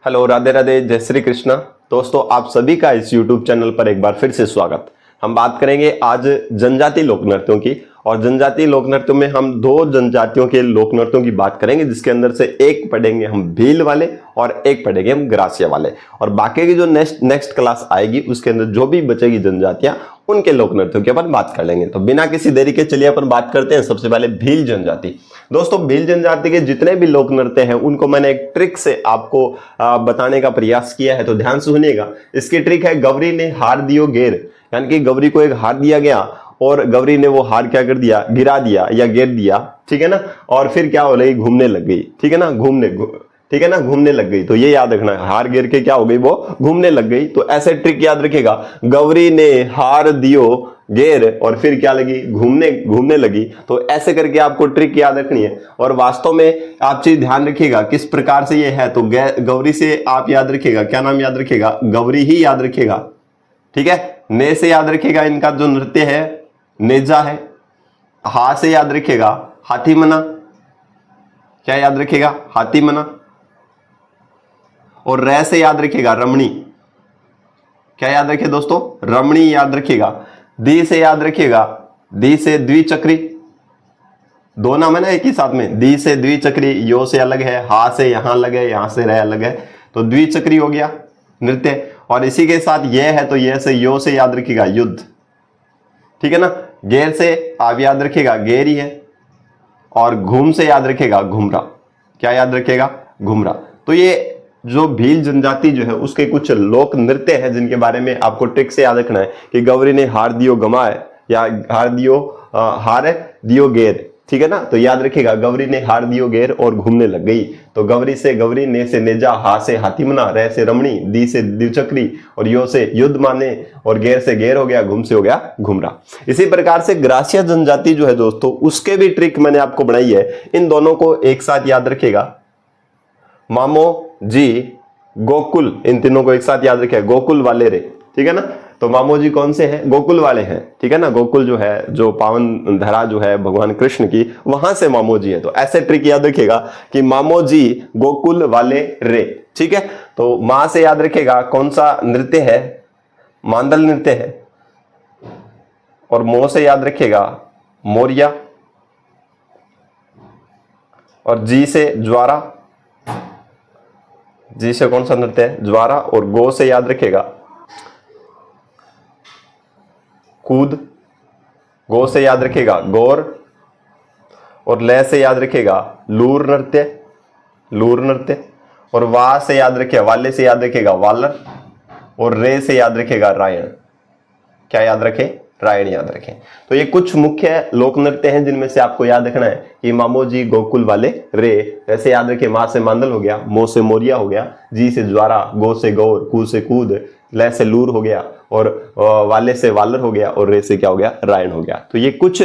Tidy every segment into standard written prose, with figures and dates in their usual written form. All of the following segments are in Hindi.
हेलो, राधे राधे, जय श्री कृष्णा। दोस्तों, आप सभी का इस YouTube चैनल पर एक बार फिर से स्वागत। हम बात करेंगे आज जनजातीय लोक नृत्यों की, और जनजातीय लोक नृत्यों में हम दो जनजातियों के लोक नृत्यों की बात करेंगे, जिसके अंदर से एक पढ़ेंगे हम भील वाले और एक पढ़ेंगे हम ग्रासिया वाले, और बाकी की जो नेक्स्ट क्लास आएगी उसके अंदर जो भी बचेगी जनजातियां उनके लोक नृत्यों के ऊपर बात कर लेंगे। तो बिना किसी देरी के चलिए अपन बात करते हैं सबसे पहले भील जनजाति। दोस्तों, भील जनजाति के जितने भी लोक नृत्य हैं उनको मैंने एक ट्रिक से आपको बताने का प्रयास किया है, तो ध्यान से सुनिएगा। इसकी ट्रिक है गौरी ने हार दियो घेर, यानी कि गौरी को एक हार दिया गया और गौरी ने वो हार क्या कर दिया, गिरा दिया या घेर दिया, ठीक है ना। और फिर क्या हो रही, घूमने लग गई, ठीक है ना, घूमने लग गई। तो ये याद रखना है, हार गिर के क्या हो गई, वो घूमने लग गई। तो ऐसे ट्रिक याद रखिएगा, गौरी ने हार दियो घेर और फिर क्या लगी, घूमने लगी। तो ऐसे करके आपको ट्रिक याद रखनी है। और वास्तव में आप चीज ध्यान रखिएगा किस प्रकार से ये है। तो गौरी से आप याद रखिएगा, क्या नाम याद रखिएगा, गौरी ही याद रखिएगा, ठीक है। ने से याद रखिएगा, इनका जो नृत्य है नेजा है। हा से याद रखिएगा हाथी मना, क्या याद रखिएगा, हाथी मना। और रे से याद रखिएगा रमणी, क्या याद रखिए दोस्तों, रमणी याद रखिएगा। दी से याद रखिएगा, दी से द्विचक्री, दो नाम है ना एक ही साथ में, दी से द्विचक्री। यो से अलग है, हा से यहां अलग है, यहां से रे अलग है, तो द्विचक्री हो गया नृत्य। और इसी के साथ यह है तो यह से यो से याद रखिएगा युद्ध, ठीक है ना। घेर से आप याद रखिएगा घेर ही है। और घूम से याद रखिएगा घुमरा, क्या याद रखिएगा, घुमरा। तो ये जो भील जनजाति जो है उसके कुछ लोक नृत्य हैं जिनके बारे में आपको ट्रिक से याद रखना है कि गौरी ने हार दियो गमाए या हार दियो घेर, ठीक है ना। तो याद रखिएगा गौरी ने हार दियो घेर और घूमने लग गई। तो गौरी से गौरी, ने से नेजा, हा से हाथी मना, रे से रमणी, दी से द्विचक्री और यो से युद्ध माने और घेर से घेर हो गया, घूम से हो गया घुमरा। इसी प्रकार से ग्रासिया जनजाति जो है दोस्तों, उसके भी ट्रिक मैंने आपको बनाई है। इन दोनों को एक साथ याद रखिएगा, मामो जी गोकुल, इन तीनों को एक साथ याद रखिएगा, गोकुल वाले रे, ठीक है ना। तो मामो जी कौन से हैं, गोकुल वाले हैं, ठीक है ना। गोकुल जो है, जो पावन धरा जो है भगवान कृष्ण की, वहां से मामो जी है। तो ऐसे ट्रिक याद रखिएगा कि मामो जी गोकुल वाले रे, ठीक है। तो मां से याद रखिएगा कौन सा नृत्य है, मांदल नृत्य है। और मो से याद रखिएगा मोरिया। और जी से ज्वारा, जी से कौन सा नृत्य है, ज्वारा। और गो से याद रखिएगा कूद, गो से याद रखिएगा गौर। और ले से याद रखिएगा लूर नृत्य। और वा से याद रखिएगा, वाले से याद रखिएगा वालर। और रे से याद रखिएगा रायण, क्या याद रखें, रायण याद रखें। तो ये कुछ मुख्य लोक नृत्य हैं जिनमें से आपको याद रखना है कि मामो जी गोकुल वाले रे, ऐसे याद रखिए। मां से मांदल हो गया, मो से मोरिया हो गया, जी से ज्वारा, गो से गौर, कू से कूद, ले से लूर हो गया, और वाले से वालर हो गया, और रे से क्या हो गया, रायण हो गया। तो ये कुछ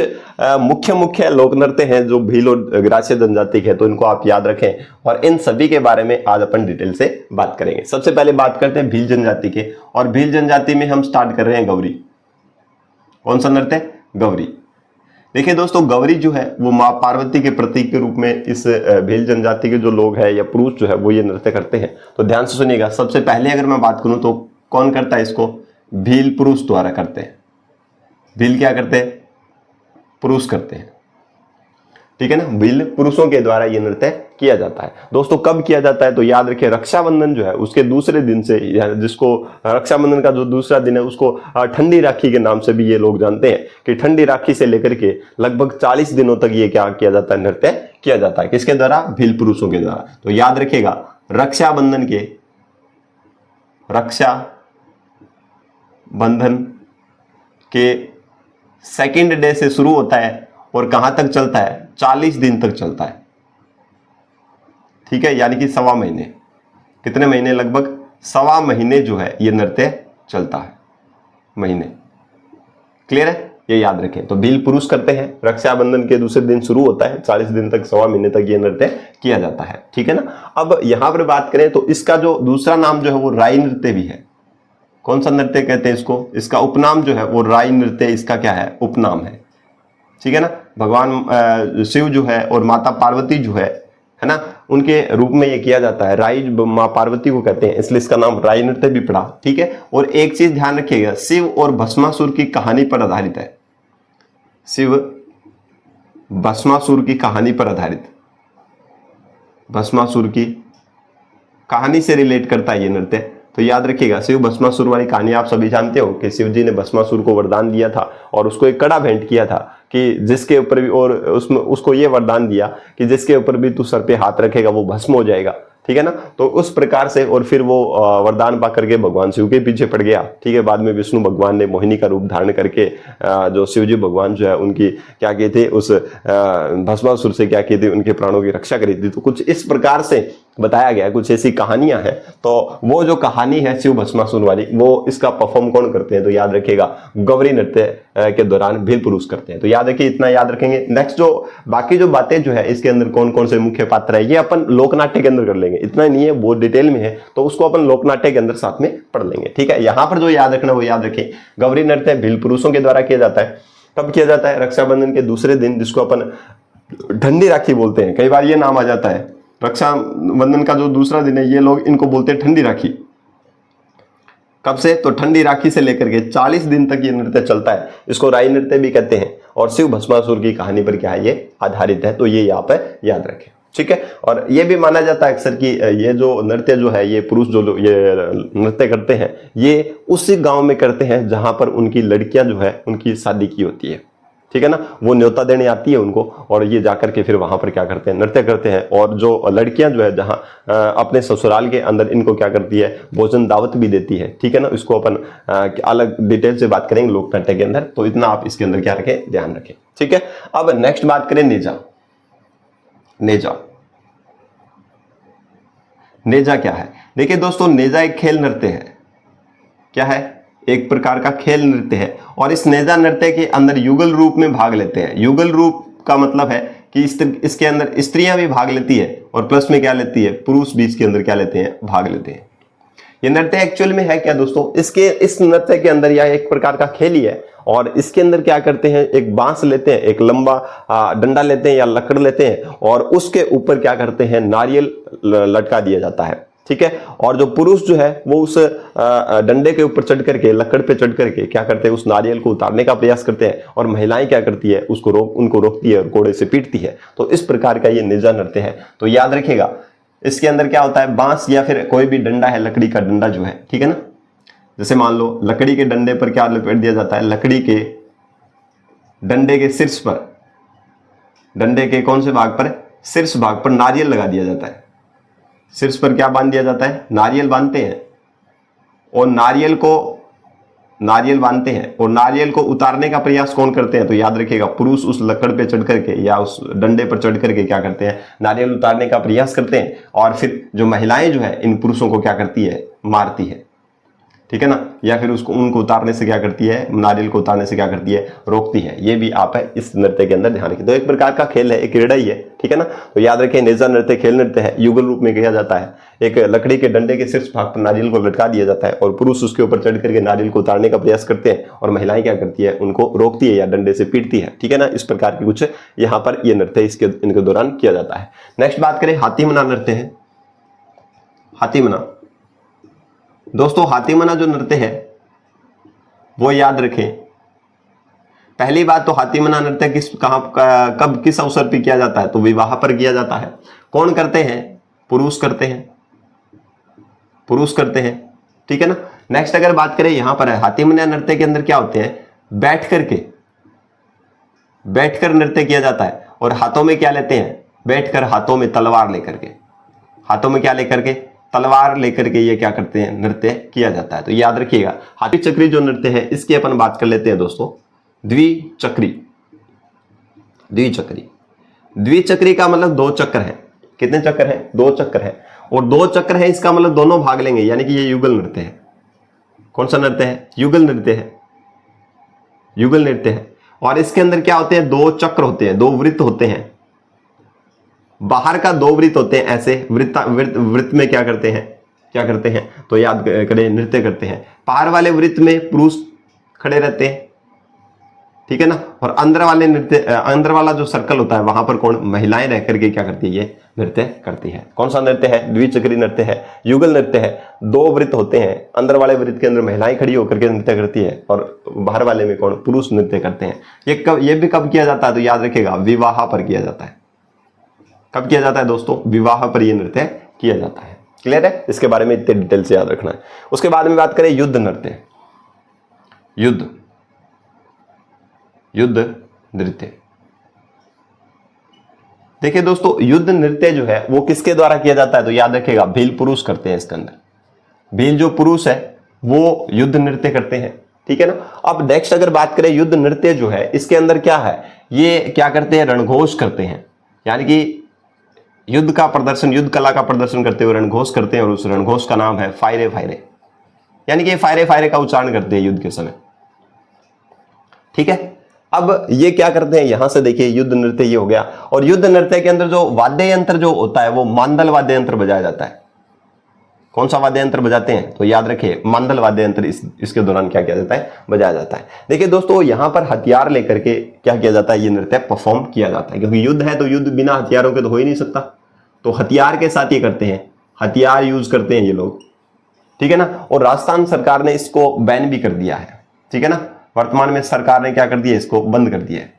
मुख्य लोक नृत्य हैं जो भील और ग्रासिया जनजाति के हैं, तो इनको आप याद रखें। और इन सभी के बारे में आज अपन डिटेल से बात करेंगे। सबसे पहले बात करते हैं भील जनजाति के, और भील जनजाति में हम स्टार्ट कर रहे हैं गौरी। कौन सा नृत्य, गौरी। देखिए दोस्तों, गौरी जो है वो मां पार्वती के प्रतीक के रूप में इस भील जनजाति के जो लोग हैं या पुरुष जो है वो ये नृत्य करते हैं। तो ध्यान से सुनिएगा। सबसे पहले अगर मैं बात करूं तो कौन करता है इसको, भील पुरुष द्वारा करते हैं। भील क्या करते हैं, पुरुष करते हैं, ठीक है ना। भील पुरुषों के द्वारा ये नृत्य किया जाता है। दोस्तों, कब किया जाता है तो याद रखिए, रक्षाबंधन जो है उसके दूसरे दिन से, जिसको रक्षाबंधन का जो दूसरा दिन है उसको ठंडी राखी के नाम से भी ये लोग जानते हैं, कि ठंडी राखी से लेकर के लगभग 40 दिनों तक ये क्या किया जाता है, नृत्य किया जाता है। किसके द्वारा, भील पुरुषों के द्वारा। तो याद रखिएगा, रक्षाबंधन के सेकेंड डे से शुरू होता है और कहां तक चलता है, 40 दिन तक चलता है, ठीक है। यानी कि सवा महीने, कितने महीने, लगभग सवा महीने जो है ये नृत्य चलता है, महीने। क्लियर है, ये याद रखें। तो भील पुरुष करते हैं, रक्षाबंधन के दूसरे दिन शुरू होता है, 40 दिन तक, सवा महीने तक ये नृत्य किया जाता है, ठीक है ना। अब यहां पर बात करें तो इसका जो दूसरा नाम जो है वो राई नृत्य भी है। कौन सा नृत्य कहते हैं इसको, इसका उपनाम जो है वो राई नृत्य, इसका क्या है, उपनाम है, ठीक है ना। भगवान शिव जो है और माता पार्वती जो है ना, उनके रूप में ये किया जाता है। राई माँ पार्वती को कहते हैं, इसलिए इसका नाम राई नृत्य भी पड़ा। ठीक है, और एक चीज ध्यान रखिएगा, शिव और भस्मासुर की कहानी पर आधारित है। शिव भस्मासुर की कहानी पर आधारित, भस्मासुर की कहानी से रिलेट करता है ये नृत्य। तो याद रखिएगा, शिव भस्मासुर वाली कहानी आप सभी जानते हो कि शिव जी ने भस्मासुर को वरदान दिया था और उसको एक कड़ा भेंट किया था कि जिसके ऊपर भी, और उसमें उसको ये वरदान दिया कि जिसके ऊपर भी तू सर पे हाथ रखेगा वो भस्म हो जाएगा। ठीक है ना, तो उस प्रकार से, और फिर वो वरदान पा करके भगवान शिव के पीछे पड़ गया। ठीक है, बाद में विष्णु भगवान ने मोहिनी का रूप धारण करके जो शिव जी भगवान जो है उनकी क्या किए थे, उस भस्मासुर से क्या किए थे, उनके प्राणों की रक्षा करी थी। तो कुछ इस प्रकार से बताया गया, कुछ ऐसी कहानियां हैं। तो वो जो कहानी है शिव भस्मासुर वाली, वो इसका परफॉर्म कौन करते हैं, तो याद रखिएगा गौरी नृत्य के दौरान भील पुरुष करते हैं। तो याद रखिए, इतना याद रखेंगे। नेक्स्ट जो बाकी जो बातें जो है इसके अंदर कौन कौन से मुख्य पात्र है, ये अपन लोकनाट्य के अंदर कर लेंगे, इतना नहीं है, बहुत डिटेल में है, तो उसको अपन लोकनाट्य के अंदर साथ में पढ़ लेंगे। ठीक है, यहां पर जो याद रखना वो याद रखें, गौरी नृत्य भील पुरुषों के द्वारा किया जाता है। कब किया जाता है, रक्षाबंधन के दूसरे दिन, जिसको अपन ठंडी राखी बोलते हैं। कई बार ये नाम आ जाता है, रक्षाबंधन का जो दूसरा दिन है, ये लोग इनको बोलते हैं ठंडी राखी। कब से, तो ठंडी राखी से लेकर के 40 दिन तक ये नृत्य चलता है। इसको राई नृत्य भी कहते हैं और शिव भस्मासुर की कहानी पर क्या है, ये आधारित है। तो ये यहाँ पे याद रखें। ठीक है, और ये भी माना जाता है अक्सर कि ये जो नृत्य जो है, ये पुरुष जो ये नृत्य करते हैं, ये उसी गांव में करते हैं जहां पर उनकी लड़कियां जो है उनकी शादी की होती है। ठीक है ना, वो न्योता देने आती है उनको, और ये जाकर के फिर वहां पर क्या करते हैं, नृत्य करते हैं। और जो लड़कियां जो है जहां अपने ससुराल के अंदर इनको क्या करती है, भोजन दावत भी देती है। ठीक है ना, इसको अपन अलग डिटेल से बात करेंगे लोकनाट्य के अंदर। तो इतना आप इसके अंदर क्या रखें, ध्यान रखें। ठीक है, अब नेक्स्ट बात करें नेजा। नेजा, नेजा क्या है, देखिए दोस्तों, नेजा एक खेल नृत्य है। क्या है, एक प्रकार का खेल नृत्य है। और इस नेजा नृत्य के अंदर युगल रूप में भाग लेते हैं। युगल रूप का मतलब है कि इसके अंदर स्त्रियां भी भाग लेती है और प्लस में क्या लेती है, पुरुष भी इसके अंदर क्या लेते हैं, भाग लेते हैं। ये नृत्य एक्चुअल में है क्या दोस्तों, इस नृत्य के अंदर यह एक प्रकार का खेल ही है। और इसके अंदर क्या करते हैं, एक बांस लेते हैं, एक लंबा डंडा लेते हैं या लकड़ लेते हैं, और उसके ऊपर क्या करते हैं, नारियल लटका दिया जाता है। ठीक है, और जो पुरुष जो है वो उस डंडे के ऊपर चढ़ करके, लकड़ पे चढ़ करके क्या करते हैं, उस नारियल को उतारने का प्रयास करते हैं, और महिलाएं क्या करती है, उनको रोकती है और घोड़े से पीटती है। तो इस प्रकार का ये नेजा नृत्य है। तो याद रखिएगा, इसके अंदर क्या होता है, बांस या फिर कोई भी डंडा है, लकड़ी का डंडा जो है, ठीक है ना, जैसे मान लो लकड़ी के डंडे पर क्या लपेट दिया जाता है, लकड़ी के डंडे के शीर्ष पर, डंडे के कौन से भाग पर, शीर्ष भाग पर नारियल लगा दिया जाता है। शीर्ष पर क्या बांध दिया जाता है, नारियल बांधते हैं, और नारियल बांधते हैं, और नारियल को उतारने का प्रयास कौन करते हैं, तो याद रखिएगा, पुरुष उस लकड़ पे चढ़ करके या उस डंडे पर चढ़ करके क्या करते हैं, नारियल उतारने का प्रयास करते हैं। और फिर जो महिलाएं जो है इन पुरुषों को क्या करती है, मारती है। ठीक है ना, या फिर उनको उतारने से क्या करती है, नारियल को उतारने से क्या करती है, रोकती है। ये भी आप है इस नृत्य के अंदर ध्यान रखिए। तो एक प्रकार का खेल है, एक क्रीड़ा ही है। ठीक है ना, तो याद रखें, नेजा नृत्य खेल नृत्य है, युगल रूप में किया जाता है। एक लकड़ी के डंडे के शीर्ष भाग पर नारियल को लटका दिया जाता है, और पुरुष उसके ऊपर चढ़ करके नारियल को उतारने का प्रयास करते हैं, और महिलाएं क्या करती है, उनको रोकती है या डंडे से पीटती है। ठीक है ना, इस प्रकार की कुछ यहाँ पर यह नृत्य इनके दौरान किया जाता है। नेक्स्ट बात करें, हाथीमना नृत्य है। हाथीमना दोस्तों, हाथीमना जो नृत्य है वो याद रखें, पहली बात तो हाथीमना नृत्य कब किस अवसर पर किया जाता है, तो विवाह पर किया जाता है। कौन करते हैं, पुरुष करते हैं, पुरुष करते हैं। ठीक है ना, नेक्स्ट अगर बात करें यहां पर है, हाथीमना नृत्य के अंदर क्या होते हैं, बैठकर नृत्य किया जाता है, और हाथों में क्या लेते हैं, बैठकर हाथों में तलवार लेकर के, हाथों में क्या लेकर के, तलवार लेकर के ये क्या करते हैं, नृत्य किया जाता है। तो याद रखिएगा, हाथी चक्री जो नृत्य है इसकी अपन बात कर लेते हैं दोस्तों, द्विचक्री। द्विचक्री का मतलब दो चक्र है। कितने चक्र है, दो चक्र है, और दो चक्र है इसका मतलब दोनों भाग लेंगे, यानी कि ये युगल नृत्य है। कौन सा नृत्य है, युगल नृत्य है, युगल नृत्य है। और इसके अंदर क्या होते हैं, दो चक्र होते हैं, दो वृत्त होते हैं, बाहर का दो वृत्त होते हैं, ऐसे वृत्त में क्या करते हैं, तो याद करें, नृत्य करते हैं। बाहर वाले वृत्त में पुरुष खड़े रहते हैं, ठीक है ना। और अंदर वाले नृत्य, अंदर वाला जो सर्कल होता है वहां पर कौन, महिलाएं रह करके क्या करती है, ये नृत्य करती है। कौन सा नृत्य है, द्विचक्री नृत्य है, युगल नृत्य है। दो वृत्त होते हैं, अंदर वाले वृत्त के अंदर महिलाएं खड़ी होकर के नृत्य करती है और बाहर वाले में कौन, पुरुष नृत्य करते हैं। ये भी कब किया जाता है, तो याद रखिएगा विवाह पर किया जाता है। कब किया जाता है दोस्तों, विवाह पर यह नृत्य किया जाता है। क्लियर है, इसके बारे में इतने डिटेल से याद रखना है। उसके बाद में बात करें युद्ध नृत्य, युद्ध नृत्य। देखिए दोस्तों, युद्ध नृत्य जो है वो किसके द्वारा किया जाता है, तो याद रखिएगा भील पुरुष करते हैं। इसके अंदर भील जो पुरुष है वो युद्ध नृत्य करते हैं, ठीक है ना। अब नेक्स्ट अगर बात करें युद्ध नृत्य जो है, इसके अंदर क्या है, ये क्या करते हैं, रणघोष करते हैं। यानी कि युद्ध का प्रदर्शन, युद्ध कला का प्रदर्शन करते हुए रणघोष करते हैं और उस रणघोष का नाम है फायरे फायरे। यानी कि फायरे फायरे का उच्चारण करते हैं युद्ध के समय, ठीक है। अब ये क्या करते हैं, यहां से देखिए युद्ध नृत्य ये हो गया। और युद्ध नृत्य के अंदर जो वाद्य यंत्र जो होता है वो मांदल वाद्य यंत्र बजाया जाता है। कौन सा वाद्य यंत्र बजाते हैं, तो याद रखिए मांदल वाद्य यंत्र इसके दौरान क्या किया जाता है, बजाया जाता है। देखिए दोस्तों, यहां पर हथियार लेकर के क्या किया जाता है, ये नृत्य परफॉर्म किया जाता है। क्योंकि युद्ध है तो युद्ध बिना हथियारों के तो हो ही नहीं सकता, तो हथियार के साथ ये करते हैं, हथियार यूज करते हैं ये लोग, ठीक है ना। और राजस्थान सरकार ने इसको बैन भी कर दिया है, ठीक है ना। वर्तमान में सरकार ने क्या कर दिया, इसको बंद कर दिया है।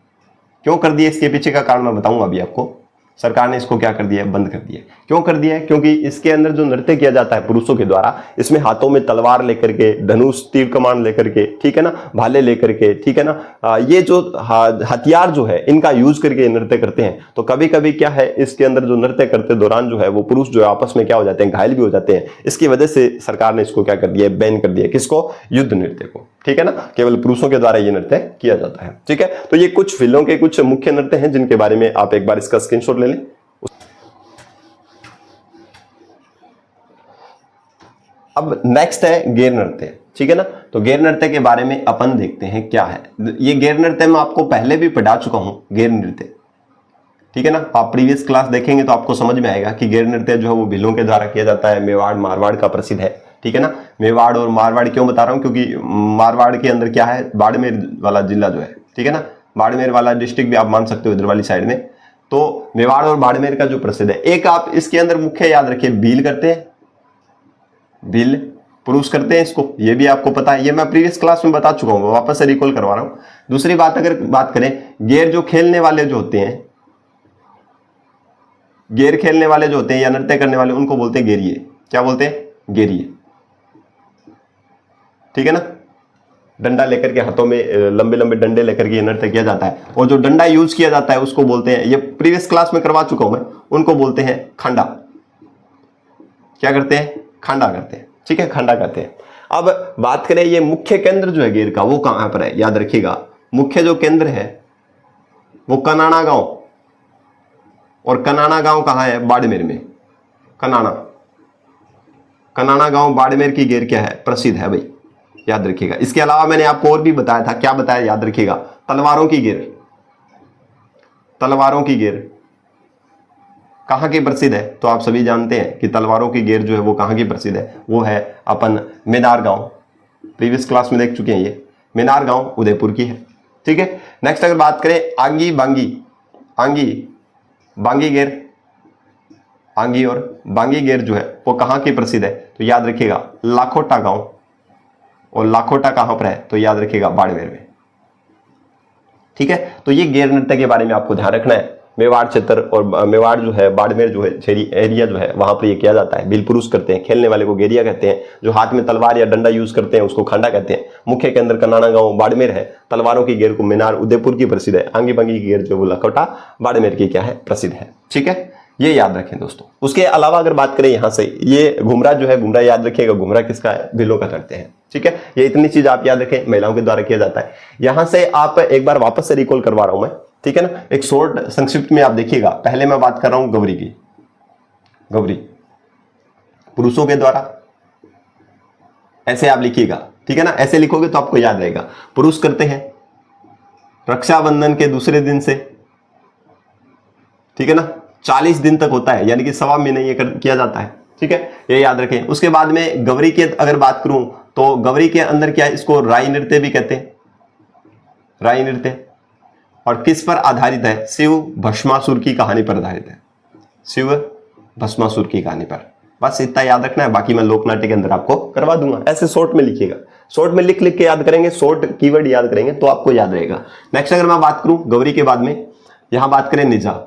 क्यों कर दिया, इसके पीछे का कारण मैं बताऊंगा अभी आपको। सरकार ने इसको क्या कर दिया है, बंद कर दिया है। क्यों कर दिया है, क्योंकि इसके अंदर जो नृत्य किया जाता है पुरुषों के द्वारा, इसमें हाथों में तलवार लेकर के, धनुष तीर कमान लेकर के, ठीक है ना, भाले लेकर के, ठीक है ना, ये जो हथियार जो है इनका यूज करके नृत्य करते हैं। तो कभी कभी क्या है, इसके अंदर जो नृत्य करते दौरान जो है वो पुरुष जो है आपस में क्या हो जाते हैं, घायल भी हो जाते हैं। इसकी वजह से सरकार ने इसको क्या कर दिया, बैन कर दिया। किसको, युद्ध नृत्य को, ठीक है ना। केवल पुरुषों के द्वारा ये नृत्य किया जाता है, ठीक है। तो ये कुछ फिल्मों के कुछ मुख्य नृत्य हैं जिनके बारे में आप एक बार इसका स्क्रीनशॉट ले लें। अब नेक्स्ट है गैर नृत्य, ठीक है ना। तो गैर नृत्य के बारे में अपन देखते हैं क्या है। ये गैर नृत्य मैं आपको पहले भी पढ़ा चुका हूं, गैर नृत्य, ठीक है ना। आप प्रीवियस क्लास देखेंगे तो आपको समझ में आएगा कि गैर नृत्य जो है वो भीलों के द्वारा किया जाता है। मेवाड़ मारवाड़ का प्रसिद्ध है, ठीक है ना। मेवाड़ और मारवाड़ क्यों बता रहा हूं, क्योंकि मारवाड़ के अंदर क्या है, बाड़मेर वाला जिला जो है, ठीक है ना, बाड़मेर वाला डिस्ट्रिक्ट भी आप मान सकते हो इधर वाली साइड में। तो मेवाड़ और बाड़मेर का जो प्रसिद्ध है, एक आप इसके अंदर मुख्य याद रखिए, भील करते हैं, भील पुरुष करते हैं इसको, ये भी आपको पता है, ये मैं प्रीवियस क्लास में बता चुका हूं, वापस से रिकॉल करवा रहा हूं। दूसरी बात अगर बात करें, गेर जो खेलने वाले जो होते हैं, गेर खेलने वाले जो होते हैं या नृत्य करने वाले, उनको बोलते हैं गेरिए। क्या बोलते हैं, गेरिए, ठीक है ना। डंडा लेकर के, हाथों में लंबे लंबे डंडे लेकर के नृत्य किया जाता है। और जो डंडा यूज किया जाता है उसको बोलते हैं, ये प्रीवियस क्लास में करवा चुका हूं मैं, उनको बोलते हैं खंडा। क्या करते हैं, खंडा करते हैं, ठीक है, खंडा करते हैं। अब बात करें ये मुख्य केंद्र जो है गेर का, वो कहां पर है, याद रखिएगा मुख्य जो केंद्र है वो कनाना गांव, और कनाना गांव कहां है, बाड़मेर में। कनाना गांव बाड़मेर की गेर क्या है, प्रसिद्ध है भाई, याद रखिएगा। इसके अलावा मैंने आपको और भी बताया था, क्या बताया, याद रखिएगा, तलवारों की गेर। तलवारों की गेर कहां की प्रसिद्ध है, तो आप सभी जानते हैं कि तलवारों की गेर जो है वो कहां की प्रसिद्ध है, वो है अपन मेनार गांव। प्रीवियस क्लास में देख चुके हैं, ये मेनार गांव उदयपुर की है, ठीक है। नेक्स्ट अगर बात करें आंगी बांगी, बांगी गेर, आंगी और बांगी गेर जो है वो कहां की प्रसिद्ध है, तो याद रखिएगा लाखोटा गांव। और लाखोटा कहां पर है, तो याद रखिएगा बाड़मेर में, ठीक है। तो ये गेर नृत्य के बारे में आपको ध्यान रखना है। मेवाड़ क्षेत्र और मेवाड़ जो है, बाड़मेर जो है एरिया जो है, वहां पर ये किया जाता है। भील पुरुष करते हैं, खेलने वाले को गेरिया कहते हैं, जो हाथ में तलवार या डंडा यूज करते हैं उसको खंडा कहते हैं। मुख्य केंद्र कनाना गांव बाड़मेर है, तलवारों की गेर को मेनार उदयपुर की प्रसिद्ध है, आंगी बांगी की गेर जो वो लखोटा बाड़मेर की क्या है, प्रसिद्ध है, ठीक है। ये याद रखें दोस्तों। उसके अलावा अगर बात करें यहां से, ये घुमरा जो है, घुमरा याद रखिएगा, घुमरा किसका है, भीलों का करते हैं, ठीक है। ये इतनी चीज आप याद रखें, महिलाओं के द्वारा किया जाता है। यहां से आप एक बार वापस से रिकॉल करवा रहा हूं मैं, ठीक है ना। एक शॉर्ट संक्षिप्त में आप देखिएगा। पहले मैं बात कर रहा हूं गौरी की, गौरी पुरुषों के द्वारा, ऐसे आप लिखिएगा, ठीक है ना। ऐसे लिखोगे तो आपको याद रहेगा। पुरुष करते हैं रक्षाबंधन के दूसरे दिन से, ठीक है ना, 40 दिन तक होता है, यानी कि सवा महीने ये किया जाता है, ठीक है, ये याद रखें। उसके बाद में गौरी की अगर बात करूं तो गौरी के अंदर क्या है, इसको राई नृत्य भी कहते हैं, राई नृत्य। और किस पर आधारित है? शिव भस्मासुर की कहानी पर आधारित है, शिव भस्मासुर की कहानी पर। बस इतना याद रखना है, बाकी मैं लोकनाट्य के अंदर आपको करवा दूंगा। ऐसे शॉर्ट में लिखिएगा, शॉर्ट में लिख लिख के याद करेंगे, शॉर्ट कीवर्ड याद करेंगे तो आपको याद रहेगा। नेक्स्ट अगर मैं बात करूं गौरी के बाद में, यहां बात करें निजा।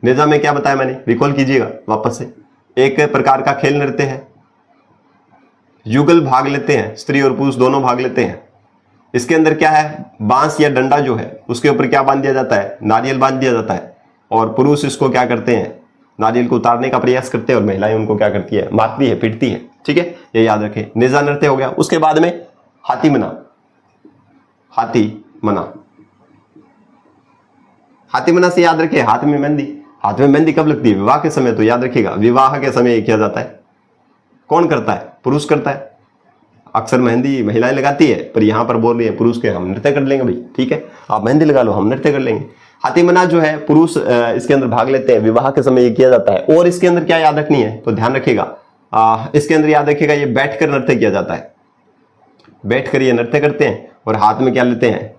निजा में क्या बताया मैंने, रिकॉल कीजिएगा वापस से। एक प्रकार का खेल नृत्य है, युगल भाग लेते हैं, स्त्री और पुरुष दोनों भाग लेते हैं। इसके अंदर क्या है, बांस या डंडा जो है उसके ऊपर क्या बांध दिया जाता है, नारियल बांध दिया जाता है, और पुरुष इसको क्या करते हैं, नारियल को उतारने का प्रयास करते हैं, और महिलाएं उनको क्या करती है, मारती है, पीटती है। ठीक है, ये याद रखें, निजा नृत्य हो गया। उसके बाद में हाथी मना, हाथी मना, हाथी मना से याद रखिए हाथ में मेहंदी। हाथ में मेहंदी कब लगती है, विवाह के समय, तो याद रखिएगा विवाह के समय किया जाता है। कौन करता है, पुरुष करता है। अक्सर मेहंदी महिलाएं लगाती है, पर यहां पर बोल रही है पुरुष के, हम नृत्य कर लेंगे भाई, ठीक है, आप मेहंदी लगा लो, हम नृत्य कर लेंगे। हाथी मना जो है पुरुष इसके अंदर भाग लेते हैं, विवाह के समय ये किया जाता है। और इसके अंदर क्या याद रखनी है, तो ध्यान रखिएगा, इसके अंदर याद रखिएगा ये बैठकर नृत्य किया जाता है, बैठकर ये नृत्य करते हैं। और हाथ में क्या लेते हैं,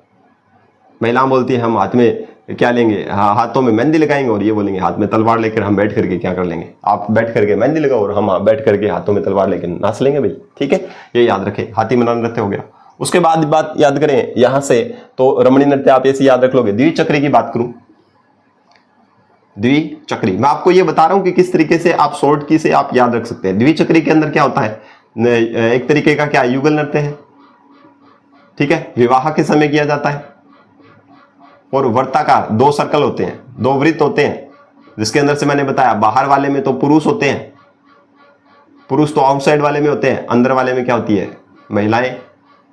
महिलाएं बोलती है हम हाथ में क्या लेंगे, हाथों में मेहंदी लगाएंगे, और ये बोलेंगे हाथ में तलवार लेकर हम बैठ करके क्या कर लेंगे, आप बैठ करके मेहंदी लगाओ और हम बैठ करके हाथों में तलवार लेकर नाच लेंगे भाई। ठीक है, ये याद रखें, हाथी मना नृत्य हो गया। उसके बाद बात याद करें यहां से, तो रमणी नृत्य आप ऐसे याद रख लोगे। द्विचक्री की बात करूं, द्विचक्री मैं आपको ये बता रहा हूं कि किस तरीके से आप शॉर्ट की से आप याद रख सकते हैं। द्विचक्री के अंदर क्या होता है, एक तरीके का क्या युगल नृत्य है, ठीक है, विवाह के समय किया जाता है। और वर्ताकार दो सर्कल होते हैं, दो वृत्त होते हैं, जिसके अंदर से मैंने बताया बाहर वाले में तो पुरुष होते हैं, पुरुष तो आउटसाइड वाले में होते हैं, अंदर वाले में क्या होती है, महिलाएं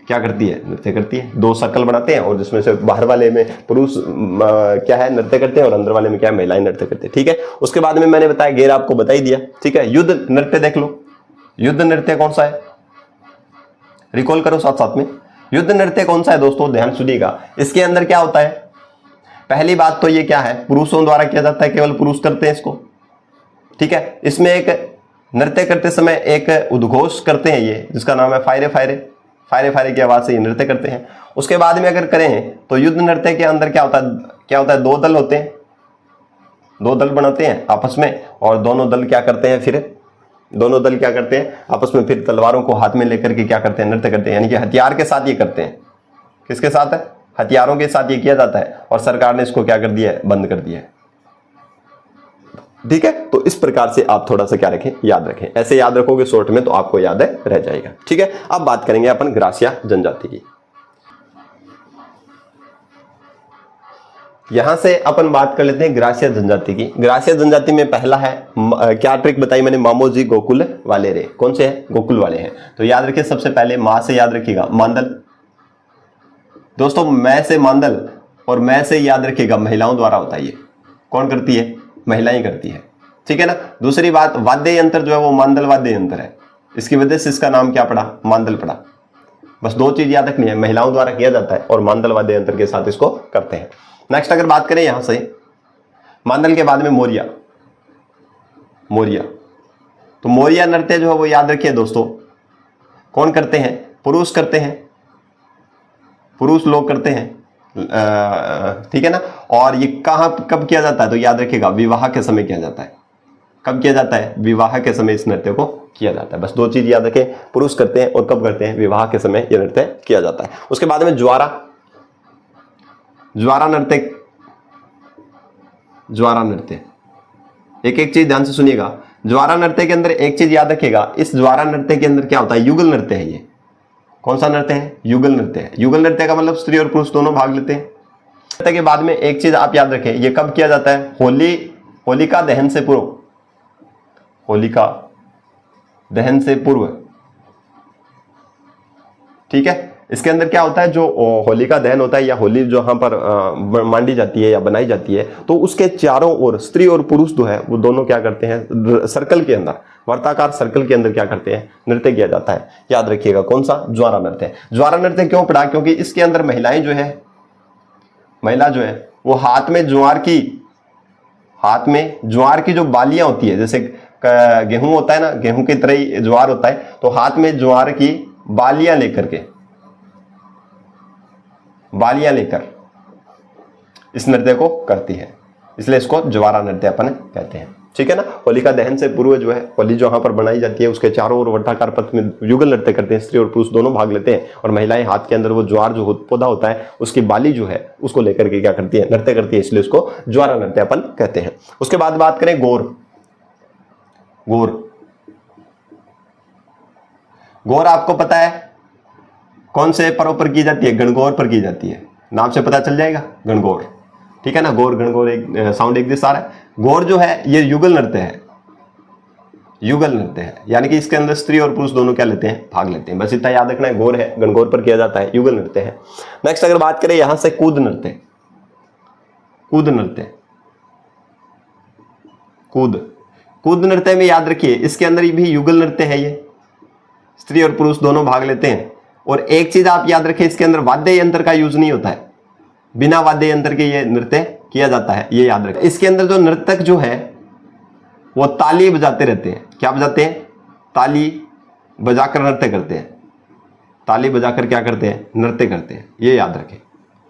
क्या करती है, नृत्य करती है। दो सर्कल बनाते हैं, और जिसमें से बाहर वाले में पुरुष क्या है, नृत्य करते हैं, और अंदर वाले में क्या है, महिलाएं नृत्य करते हैं। ठीक है, उसके बाद में मैंने बताया घेर आपको बता ही दिया। ठीक है, युद्ध नृत्य देख लो, युद्ध नृत्य कौन सा है, रिकॉल करो साथ साथ में। युद्ध नृत्य कौन सा है दोस्तों, ध्यान सुनिएगा। इसके अंदर क्या होता है, पहली बात तो ये क्या है, पुरुषों द्वारा किया जाता है, केवल पुरुष करते हैं इसको। ठीक है, इसमें एक नृत्य करते समय एक उद्घोष करते हैं ये, जिसका नाम है फायरे फायरे, फायरे फायरे की आवाज से ये नृत्य करते हैं। उसके बाद में अगर करें तो युद्ध नृत्य के अंदर क्या होता है, क्या होता है, दो दल होते हैं, दो दल बनाते हैं आपस में, और दोनों दल क्या करते हैं, फिर दोनों दल क्या करते हैं आपस में, फिर तलवारों को हाथ में लेकर के क्या करते हैं, नृत्य करते हैं। यानी कि हथियार के साथ ये करते हैं, किसके साथ है, हथियारों के साथ ये किया जाता है, और सरकार ने इसको क्या कर दिया है, बंद कर दिया है। ठीक है, तो इस प्रकार से आप थोड़ा सा क्या रखें, याद रखें। ऐसे याद रखोगे शॉर्ट में तो आपको याद है, रह जाएगा। ठीक है, अब बात करेंगे अपन ग्रासिया जनजाति की। यहां से अपन बात कर लेते हैं ग्रासिया जनजाति की। ग्रासिया जनजाति में पहला है, क्या ट्रिक बताई मैंने, मामोजी गोकुल वाले रे। कौन से हैं, गोकुल वाले हैं। तो याद रखिए, सबसे पहले मां से याद रखिएगा, मांदल। दोस्तों मैं से मांदल, और मैं से याद रखिएगा महिलाओं द्वारा होता है ये। कौन करती है, महिलाएं करती है। ठीक है ना। दूसरी बात, वाद्य यंत्र जो है वो मांदल वाद्य यंत्र है, इसकी वजह से इसका नाम क्या पड़ा, मांदल पड़ा। बस दो चीज याद रखनी है, महिलाओं द्वारा किया जाता है, और मांदल वाद्य यंत्र के साथ इसको करते हैं। नेक्स्ट अगर बात करें यहां से, मांदल के बाद में मोरिया, मोरिया। तो मोरिया नृत्य जो है वो याद रखिए दोस्तों, कौन करते हैं, पुरुष करते हैं, पुरुष लोग करते हैं। ठीक है ना। और ये कहां कब किया जाता है, तो याद रखिएगा विवाह के समय किया जाता है। कब किया जाता है, विवाह के समय इस नृत्य को किया जाता है। बस दो चीज याद रखें, पुरुष करते हैं और कब करते हैं, विवाह के समय यह नृत्य किया जाता है। उसके बाद में ज्वारा, ज्वारा नृत्य, ज्वारा नृत्य, एक एक चीज ध्यान से सुनिएगा। ज्वारा नृत्य के अंदर एक चीज याद रखिएगा, इस ज्वारा नृत्य के अंदर क्या होता है, युगल नृत्य है ये। कौन सा नृत्य है, युगल नृत्य है। युगल नृत्य का मतलब स्त्री और पुरुष दोनों भाग लेते हैं। नृत्य के बाद में एक चीज आप याद रखें, ये कब किया जाता है, होलिका दहन से पूर्व, होलिका दहन से पूर्व। ठीक है, इसके अंदर क्या होता है, जो होलिका दहन होता है या होली जो यहाँ पर मांडी जाती है या बनाई जाती है, तो उसके चारों ओर स्त्री और पुरुष जो है वो दोनों क्या करते हैं, सर्कल के अंदर, वर्ताकार सर्कल के अंदर क्या करते हैं, नृत्य किया जाता है। याद रखिएगा कौन सा, ज्वारा नृत्य। ज्वारा नृत्य क्यों पड़ा, क्योंकि इसके अंदर महिलाएं जो है, महिला जो है वो हाथ में ज्वार की, हाथ में ज्वार की जो बालियां होती है, जैसे गेहूं होता है ना, गेहूं की तरह ही ज्वार होता है, तो हाथ में ज्वार की बालियां लेकर के, बालियां लेकर इस नृत्य को करती है, इसलिए इसको ज्वारा नृत्य अपन कहते हैं। ठीक है ना। होलिका दहन से पूर्व जो है होली जो यहाँ पर बनाई जाती है उसके चारों ओर वृत्ताकार पथ में युगल नृत्य करते हैं, स्त्री और पुरुष दोनों भाग लेते हैं और महिलाएं हाथ के अंदर वो ज्वार जो पौधा होता है उसकी बाली जो है उसको लेकर के क्या करती है, नृत्य करती है, इसलिए उसको ज्वारा नृत्य अपन कहते हैं। उसके बाद बात करें गौर। गौर, गौर आपको पता है कौन से पर्व पर की जाती है? गणगौर पर की जाती है, नाम से पता चल जाएगा गणगौर। ठीक है ना। गौर गणगौर एक साउंड एक दिस आ रहा है। गौर जो है ये युगल नृत्य है, युगल नृत्य है, यानी कि इसके अंदर स्त्री और पुरुष दोनों क्या लेते हैं, भाग लेते हैं। बस इतना याद रखना है, गौर है, गणगौर पर किया जाता है, युगल नृत्य है। नेक्स्ट अगर बात करें यहां से कूद नृत्य। कूद नृत्य, कूद नृत्य में याद रखिए इसके अंदर भी युगल नृत्य है, ये स्त्री और पुरुष दोनों भाग लेते हैं। और एक चीज आप याद रखें, इसके अंदर वाद्य यंत्र का यूज नहीं होता है, बिना वाद्य यंत्र के ये नृत्य किया जाता है, ये याद रखें। इसके अंदर जो नर्तक जो है वो ताली बजाते रहते हैं। क्या बजाते हैं? ताली बजाकर नृत्य करते हैं, ताली बजाकर क्या करते हैं, नृत्य करते हैं, ये याद रखें।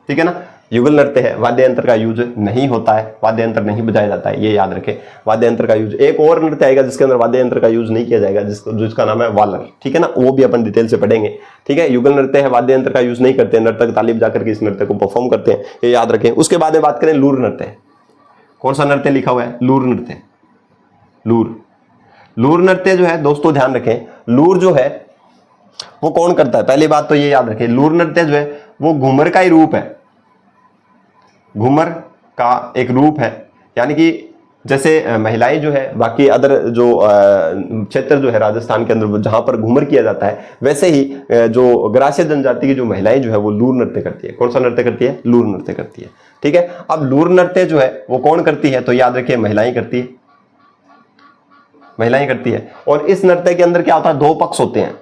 ठीक है ना। युगल नृत्य है, वाद्य यंत्र का यूज नहीं होता है, वाद्य यंत्र नहीं बजाया जाता है, ये याद रखें। वाद्य यंत्र का यूज, एक और नृत्य आएगा जिसके अंदर वाद्य यंत्र का यूज नहीं किया जाएगा, जिसका नाम है वालर। ठीक है ना, वो भी अपन डिटेल से पढ़ेंगे। ठीक है। युगल नृत्य है, वाद्य यंत्र का यूज नहीं करते, नर्तक ताली बजाकर के इस नृत्य को परफॉर्म करते हैं, ये याद रखें। उसके बाद में बात करें लूर नृत्य। कौन सा नृत्य लिखा हुआ है? लूर नृत्य। लूर नृत्य जो है दोस्तों ध्यान रखें, लूर जो है वो कौन करता है? पहली बात तो ये याद रखें, लूर नृत्य जो है वो घूमर का ही रूप है, घूमर का एक रूप है। यानी कि जैसे महिलाएं जो है बाकी अदर जो क्षेत्र जो है राजस्थान के अंदर जहां पर घूमर किया जाता है, वैसे ही जो ग्रासीय जनजाति की जो महिलाएं जो है वो लूर नृत्य करती है। कौन सा नृत्य करती है? लूर नृत्य करती है। ठीक है। अब लूर नृत्य जो है वो कौन करती है? तो याद रखिए महिलाएं करती है, महिलाएं करती है। और इस नृत्य के अंदर क्या होता है? दो पक्ष होते हैं,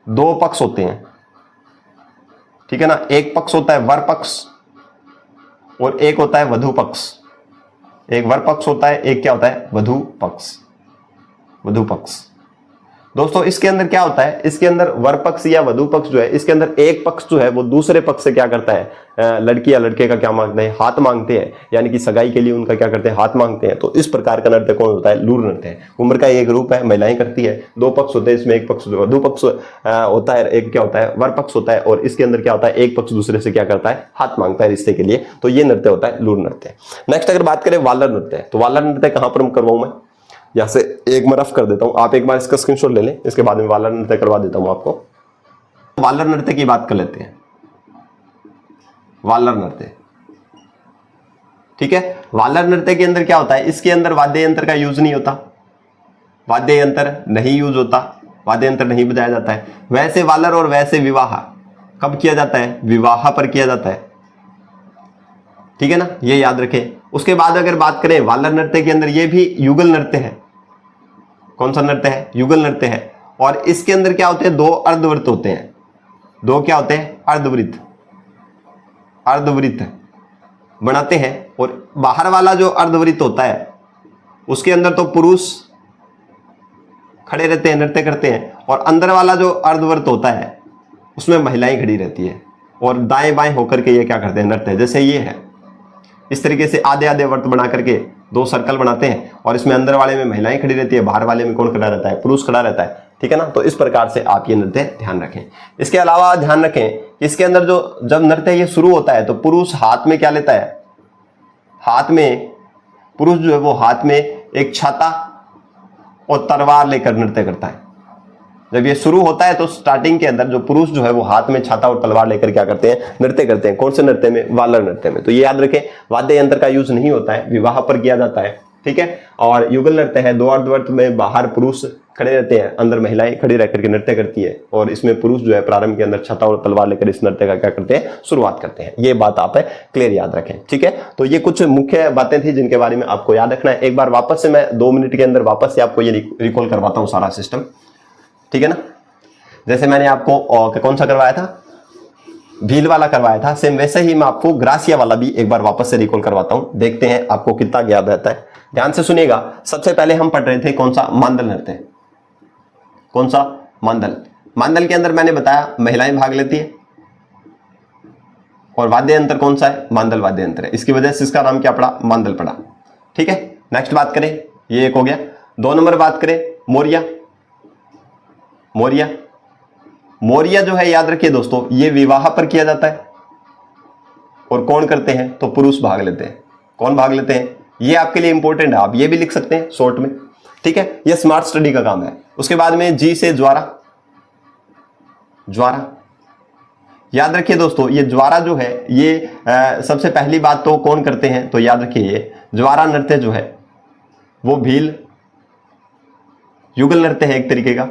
दो पक्ष होते हैं। ठीक है ना। एक पक्ष होता है वर पक्ष और एक होता है वधू पक्ष। एक वर पक्ष होता है, एक क्या होता है? वधू पक्ष। वधू पक्ष दोस्तों इसके अंदर क्या होता है? इसके अंदर वर पक्ष या वधू पक्ष जो है, इसके अंदर एक पक्ष जो है वो दूसरे पक्ष से क्या करता है? लड़की या लड़के का क्या मांगते हैं? हाथ मांगते हैं, यानी कि सगाई के लिए उनका क्या करते हैं? हाथ मांगते हैं। तो इस प्रकार का नृत्य कौन होता है? लूर नृत्य है। घूमर का एक रूप है, महिलाएं करती है, दो पक्ष होते हैं, इसमें एक पक्ष वधू पक्ष होता है, एक क्या होता है? वर पक्ष होता है। और इसके अंदर क्या होता है? एक पक्ष दूसरे से क्या करता है? हाथ मांगता है रिश्ते के लिए। तो ये नृत्य होता है लूर नृत्य। नेक्स्ट अगर बात करें वालर नृत्य, तो वालर नृत्य कहां पर करवाऊं मैं? यहां से एक मैं रफ कर देता हूं, आप एक बार इसका स्क्रीनशॉट ले लें, इसके बाद में वालर नृत्य करवा देता हूं आपको। वालर नृत्य की बात कर लेते हैं। वालर नृत्य, ठीक है। वालर नृत्य के अंदर क्या होता है? इसके अंदर वाद्य यंत्र का यूज नहीं होता, वाद्य यंत्र नहीं यूज होता, वाद्य यंत्र नहीं बजाया जाता है। वैसे वालर और वैसे विवाह कब किया जाता है? विवाह पर किया जाता है। ठीक है ना, ये याद रखें। उसके बाद अगर बात करें वालर नृत्य के अंदर, ये भी युगल नृत्य है। कौन सा नृत्य है? युगल नृत्य है। और इसके अंदर क्या होते हैं? दो अर्धवृत्त होते हैं, दो क्या होते हैं? अर्धवृत्त, अर्धवृत्त बनाते हैं। और बाहर वाला जो अर्धवृत्त होता है उसके अंदर तो पुरुष खड़े रहते हैं, नृत्य करते हैं, और अंदर वाला जो अर्धवृत्त होता है उसमें महिलाएं खड़ी रहती है और दाएं बाएं होकर के ये क्या करते हैं? नृत्य। जैसे ये है, इस तरीके से आधे आधे वर्त बना करके दो सर्कल बनाते हैं और इसमें अंदर वाले में महिलाएं खड़ी रहती है, बाहर वाले में कौन खड़ा रहता है? पुरुष खड़ा रहता है। ठीक है ना। तो इस प्रकार से आप ये नृत्य ध्यान रखें। इसके अलावा ध्यान रखें इसके अंदर जो जब नृत्य ये शुरू होता है तो पुरुष हाथ में क्या लेता है? हाथ में पुरुष जो है वो हाथ में एक छाता और तलवार लेकर नृत्य करता है। जब ये शुरू होता है तो स्टार्टिंग के अंदर जो पुरुष जो है वो हाथ में छाता और तलवार लेकर क्या करते हैं? नृत्य करते हैं। कौन से नृत्य में? वालर नृत्य में। तो ये याद रखें, वाद्य यंत्र का यूज नहीं होता है, विवाह पर किया जाता है। ठीक है। और युगल नृत्य है, दो अर्धवृत्त में बाहर पुरुष खड़े रहते हैं, अंदर महिलाएं खड़ी रह करके नृत्य करती है। और इसमें पुरुष जो है प्रारंभ के अंदर छाता और तलवार लेकर इस नृत्य का क्या करते हैं? शुरुआत करते हैं। ये बात आप क्लियर याद रखें। ठीक है। तो ये कुछ मुख्य बातें थी जिनके बारे में आपको याद रखना है। एक बार वापस से मैं 2 मिनट के अंदर वापस से आपको ये रिकॉल करवाता हूँ सारा सिस्टम। ठीक है ना। जैसे मैंने आपको कौन सा करवाया था? भील वाला करवाया था, सेम वैसे ही मैं आपको ग्रासिया वाला भी एक बार वापस से रिकॉल करवाता हूं। देखते हैं आपको कितना याद रहता है। ध्यान से सुनिएगा। सबसे पहले हम पढ़ रहे थे कौन सा? मांदल नृत्य। कौन सा? मांदल। मांदल के अंदर मैंने बताया महिलाएं भाग लेती है, और वाद्य यंत्र कौन सा है? मांदल वाद्य यंत्र है। इसकी वजह से इसका नाम क्या पड़ा? मांदल पड़ा। ठीक है, नेक्स्ट बात करें, ये एक हो गया। 2 नंबर बात करें मोरिया। मोरिया, मोरिया जो है याद रखिए दोस्तों, ये विवाह पर किया जाता है। और कौन करते हैं? तो पुरुष भाग लेते हैं। कौन भाग लेते हैं? ये आपके लिए इंपॉर्टेंट है, आप ये भी लिख सकते हैं शॉर्ट में। ठीक है, ये स्मार्ट स्टडी का काम है। उसके बाद में जी से ज्वारा। ज्वारा याद रखिए दोस्तों, ये ज्वारा जो है ये सबसे पहली बात तो कौन करते हैं? तो याद रखिए ये ज्वारा नृत्य जो है वो भील युगल नृत्य है, एक तरीके का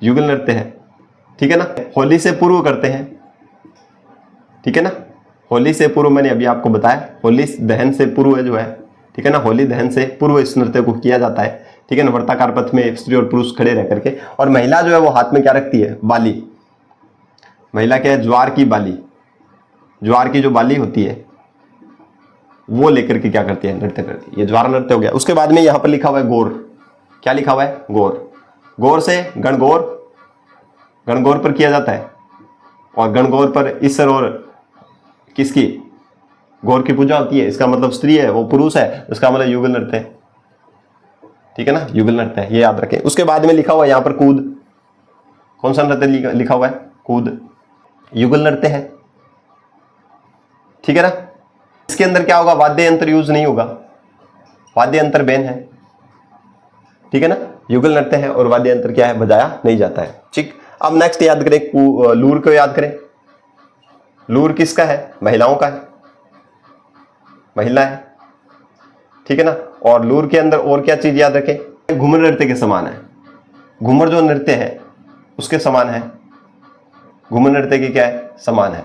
युगल नृत्य है। ठीक है ना, होली से पूर्व करते हैं। ठीक है ना, होली से पूर्व मैंने अभी आपको बताया, होली दहन से पूर्व जो है, ठीक है ना, होली दहन से पूर्व इस नृत्य को किया जाता है। ठीक है ना, वर्ताकार पथ में स्त्री और पुरुष खड़े रह करके, और महिला जो है वो हाथ में क्या रखती है? बाली। महिला क्या है? ज्वार की बाली। ज्वार की जो बाली होती है वो लेकर के क्या करती है? नृत्य करती है। ये ज्वार नृत्य हो गया। उसके बाद में यहां पर लिखा हुआ है गौर। क्या लिखा हुआ है? गौर। गौर से गणगौर, गणगौर पर किया जाता है। और गणगौर पर ईश्वर और किसकी? गौर की पूजा होती है। इसका मतलब स्त्री है, वो पुरुष है, इसका मतलब युगल नृत्य है। ठीक है ना, युगल नृत्य है, ये याद रखें। उसके बाद में लिखा हुआ है यहां पर कूद। कौन सा नृत्य लिखा हुआ है? कूद, युगल नृत्य है। ठीक है ना, इसके अंदर क्या होगा? वाद्य यंत्र यूज नहीं होगा, वाद्य यंत्र बैन है। ठीक है ना, युगल नृत्य है और वाद्य यंत्र क्या है? बजाया नहीं जाता है। ठीक, अब नेक्स्ट याद करें, लूर को याद करें। लूर किसका है? महिलाओं का है, महिला है। ठीक है ना, और लूर के अंदर और क्या चीज याद रखें? घूमर नृत्य के समान है। घूमर जो नृत्य है उसके समान है। घूमर नृत्य की क्या है? समान है।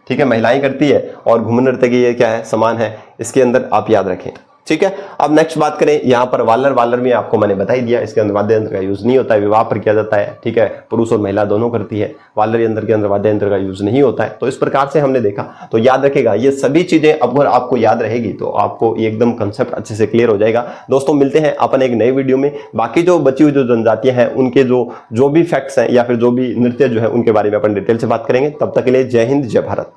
ठीक है, महिलाएं करती है और घूमर नृत्य की ये क्या है? समान है। इसके अंदर आप याद रखें। ठीक है, अब नेक्स्ट बात करें यहां पर वालर। वालर में आपको मैंने बता ही दिया, इसके अंदर वाद्य यंत्र का यूज नहीं होता है, विवाह पर किया जाता है। ठीक है, पुरुष और महिला दोनों करती है। वालर यंत्र के अंदर वाद्य यंत्र का यूज नहीं होता है। तो इस प्रकार से हमने देखा, तो याद रखेगा ये सभी चीजें अगर आपको याद रहेगी तो आपको एकदम कंसेप्ट अच्छे से क्लियर हो जाएगा। दोस्तों मिलते हैं अपन एक नई वीडियो में। बाकी जो बची हुई जो जनजातियां हैं उनके जो भी फैक्ट्स हैं या फिर जो भी नृत्य जो है उनके बारे में अपन डिटेल से बात करेंगे। तब तक के लिए जय हिंद, जय भारत।